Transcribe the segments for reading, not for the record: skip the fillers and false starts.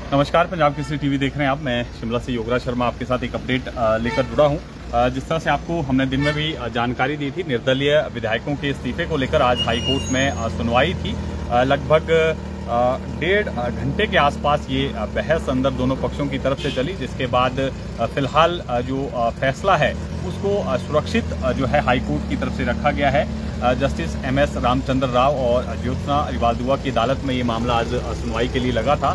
नमस्कार, पंजाब केसरी टीवी देख रहे हैं आप। मैं शिमला से योगराज शर्मा आपके साथ एक अपडेट लेकर जुड़ा हूं। जिस तरह से आपको हमने दिन में भी जानकारी दी थी, निर्दलीय विधायकों के इस्तीफे को लेकर आज हाई कोर्ट में सुनवाई थी। लगभग 1.5 घंटे के आसपास ये बहस अंदर दोनों पक्षों की तरफ से चली, जिसके बाद फिलहाल जो फैसला है उसको सुरक्षित जो है हाई कोर्ट की तरफ से रखा गया है। जस्टिस MS रामचंद्र राव और ज्योत्सना रिवालदुआ की अदालत में ये मामला आज सुनवाई के लिए लगा था,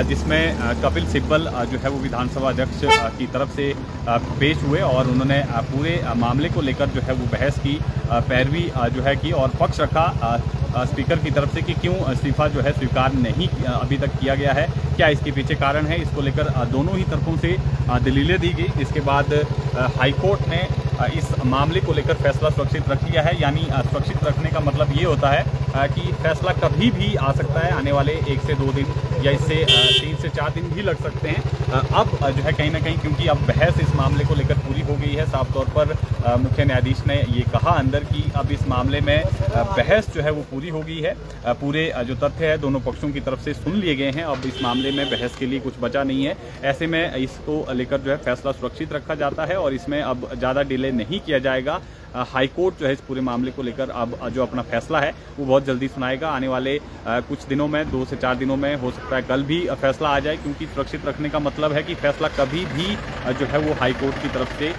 जिसमें कपिल सिब्बल जो है वो विधानसभा अध्यक्ष की तरफ से पेश हुए और उन्होंने पूरे मामले को लेकर जो है वो बहस की, पैरवी जो है की और पक्ष रखा स्पीकर की तरफ से कि क्यों इस्तीफा जो है स्वीकार नहीं अभी तक किया गया है, क्या इसके पीछे कारण है। इसको लेकर दोनों ही तरफों से दलीलें दी गई, जिसके बाद हाई कोर्ट ने इस मामले को लेकर फैसला सुरक्षित रख लिया है। यानी सुरक्षित रखने का मतलब ये होता है कि फैसला कभी भी आ सकता है, आने वाले 1 से 2 दिन या इससे 3 से 4 दिन भी लग सकते हैं। अब जो है कहीं ना कहीं, क्योंकि अब बहस इस मामले को लेकर पूरी हो गई है, साफ तौर पर मुख्य न्यायाधीश ने ये कहा अंदर कि अब इस मामले में बहस जो है वो पूरी हो गई है। पूरे जो तथ्य है दोनों पक्षों की तरफ से सुन लिए गए हैं। अब इस मामले में बहस के लिए कुछ बचा नहीं है। ऐसे में इसको लेकर जो है फैसला सुरक्षित रखा जाता है और इसमें अब ज़्यादा डिले नहीं किया जाएगा। हाई कोर्ट जो है इस पूरे मामले को लेकर अब जो अपना फैसला है वो बहुत जल्दी सुनाएगा। आने वाले कुछ दिनों में, 2 से 4 दिनों में, हो सकता है कल भी फैसला आ जाए, क्योंकि सुरक्षित रखने का मतलब है कि फैसला कभी भी जो है वो हाई कोर्ट की तरफ से,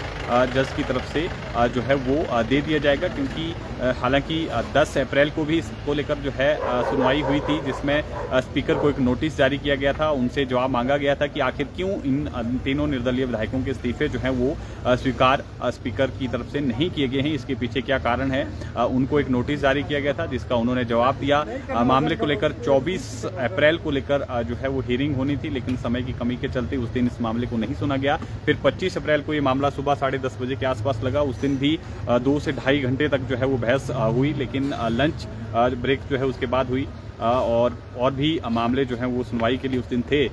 जज की तरफ से जो है वो दे दिया जाएगा। क्योंकि हालांकि 10 अप्रैल को भी इसको लेकर जो है सुनवाई हुई थी, जिसमें स्पीकर को एक नोटिस जारी किया गया था। उनसे जवाब मांगा गया था कि आखिर क्यों इन तीनों निर्दलीय विधायकों के इस्तीफे जो हैं वो स्वीकार स्पीकर की तरफ से नहीं किए गए हैं, इसके पीछे क्या कारण है। उनको एक नोटिस जारी किया गया था जिसका उन्होंने जवाब दिया। मामले को लेकर 24 अप्रैल को लेकर जो है वो हियरिंग होनी थी, लेकिन समय की कमी के चलते उस दिन इस मामले को नहीं सुना गया। फिर 25 अप्रैल को ये मामला सुबह 10:30 बजे के आसपास लगा। उस दिन भी 2 से 2.5 घंटे तक जो है वो बहस हुई, लेकिन लंच ब्रेक जो है उसके बाद हुई और भी मामले जो हैं वो सुनवाई के लिए उस दिन थे।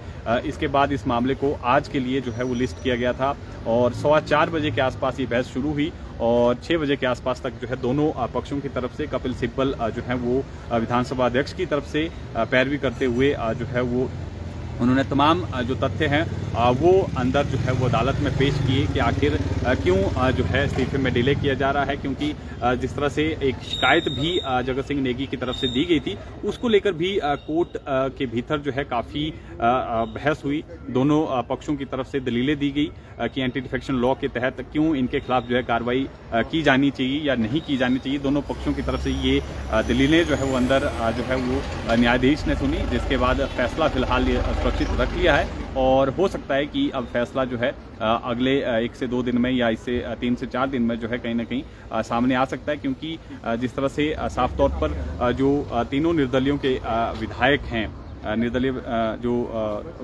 इसके बाद इस मामले को आज के लिए जो है वो लिस्ट किया गया था और 4:15 बजे के आसपास ये बहस शुरू हुई और 6 बजे के आसपास तक जो है दोनों पक्षों की तरफ से कपिल सिब्बल जो है वो विधानसभा अध्यक्ष की तरफ से पैरवी करते हुए जो है वो उन्होंने तमाम जो तथ्य हैं वो अंदर जो है वो अदालत में पेश किए कि आखिर क्यों जो है इस्तीफे में डिले किया जा रहा है। क्योंकि जिस तरह से एक शिकायत भी जगत सिंह नेगी की तरफ से दी गई थी, उसको लेकर भी कोर्ट के भीतर जो है काफ़ी बहस हुई। दोनों पक्षों की तरफ से दलीलें दी गई कि एंटी डिफेक्शन लॉ के तहत क्यों इनके खिलाफ जो है कार्रवाई की जानी चाहिए या नहीं की जानी चाहिए। दोनों पक्षों की तरफ से ये दलीलें जो है वो अंदर जो है वो न्यायाधीश ने सुनी, जिसके बाद फैसला फिलहाल सुरक्षित रख लिया है और हो सकता है कि अब फैसला जो है अगले 1 से 2 दिन में या इससे 3 से 4 दिन में जो है कहीं ना कहीं सामने आ सकता है। क्योंकि जिस तरह से साफ तौर पर जो तीनों निर्दलियों के विधायक हैं, निर्दलीय जो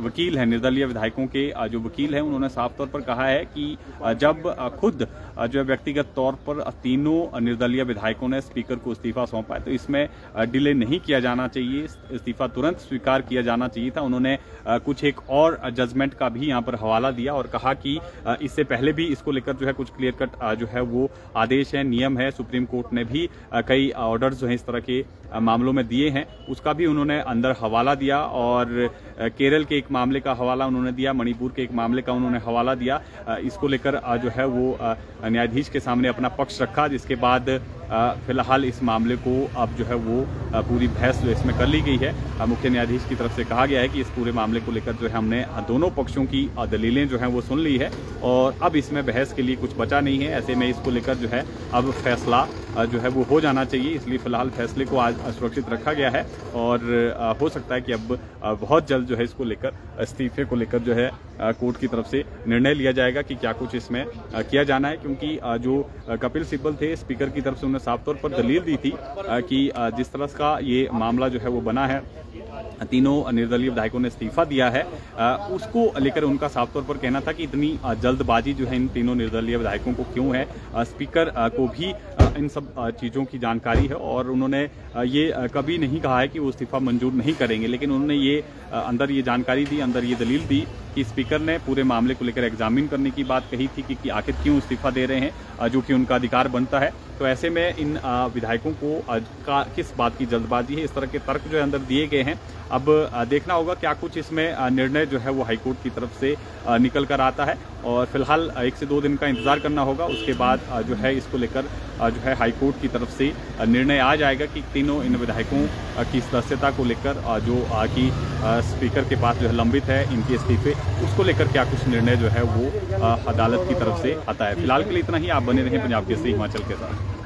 वकील हैं, निर्दलीय विधायकों के जो वकील हैं, उन्होंने साफ तौर पर कहा है कि जब खुद जो व्यक्तिगत तौर पर तीनों निर्दलीय विधायकों ने स्पीकर को इस्तीफा सौंपा है तो इसमें डिले नहीं किया जाना चाहिए, इस्तीफा तुरंत स्वीकार किया जाना चाहिए था। उन्होंने कुछ एक और जजमेंट का भी यहाँ पर हवाला दिया और कहा कि इससे पहले भी इसको लेकर जो है कुछ क्लियर कट जो है वो आदेश है, नियम है। सुप्रीम कोर्ट ने भी कई ऑर्डर्स जो हैं इस तरह के मामलों में दिए हैं, उसका भी उन्होंने अंदर हवाला दिया और केरल के एक मामले का हवाला उन्होंने दिया, मणिपुर के एक मामले का उन्होंने हवाला दिया। इसको लेकर जो है वो न्यायाधीश के सामने अपना पक्ष रखा, जिसके बाद फिलहाल इस मामले को अब जो है वो पूरी बहस जो इसमें कर ली गई है। मुख्य न्यायाधीश की तरफ से कहा गया है कि इस पूरे मामले को लेकर जो है हमने दोनों पक्षों की दलीलें जो हैं वो सुन ली है और अब इसमें बहस के लिए कुछ बचा नहीं है। ऐसे में इसको लेकर जो है अब फैसला जो है वो हो जाना चाहिए, इसलिए फिलहाल फैसले को आज सुरक्षित रखा गया है और हो सकता है कि अब बहुत जल्द जो है इसको लेकर, इस्तीफे को लेकर जो है कोर्ट की तरफ से निर्णय लिया जाएगा कि क्या कुछ इसमें किया जाना है। क्योंकि जो कपिल सिब्बल थे, स्पीकर की तरफ से उन्होंने साफ तौर पर दलील दी थी कि जिस तरह का ये मामला जो है वो बना है, तीनों निर्दलीय विधायकों ने इस्तीफा दिया है, उसको लेकर उनका साफ तौर पर कहना था कि इतनी जल्दबाजी जो है इन तीनों निर्दलीय विधायकों को क्यों है। स्पीकर को भी इन सब चीज़ों की जानकारी है और उन्होंने ये कभी नहीं कहा है कि वो इस्तीफा मंजूर नहीं करेंगे, लेकिन उन्होंने ये अंदर ये जानकारी दी, अंदर ये दलील दी कि स्पीकर ने पूरे मामले को लेकर एग्जामिन करने की बात कही थी कि आखिर क्यों इस्तीफा दे रहे हैं, जो कि उनका अधिकार बनता है। तो ऐसे में इन विधायकों को किस बात की जल्दबाजी है, इस तरह के तर्क जो है अंदर दिए गए हैं। अब देखना होगा क्या कुछ इसमें निर्णय जो है वो हाईकोर्ट की तरफ से निकल कर आता है, और फिलहाल 1 से 2 दिन का इंतजार करना होगा। उसके बाद जो है इसको लेकर जो है हाईकोर्ट की तरफ से निर्णय आ जाएगा कि तीनों इन विधायकों की सदस्यता को लेकर जो कि स्पीकर के पास जो है लंबित है इनके इस्तीफे, उसको लेकर क्या कुछ निर्णय जो है वो अदालत की तरफ से आता है। फिलहाल के लिए इतना ही। आप बने रहें पंजाब केसरी हिमाचल के साथ।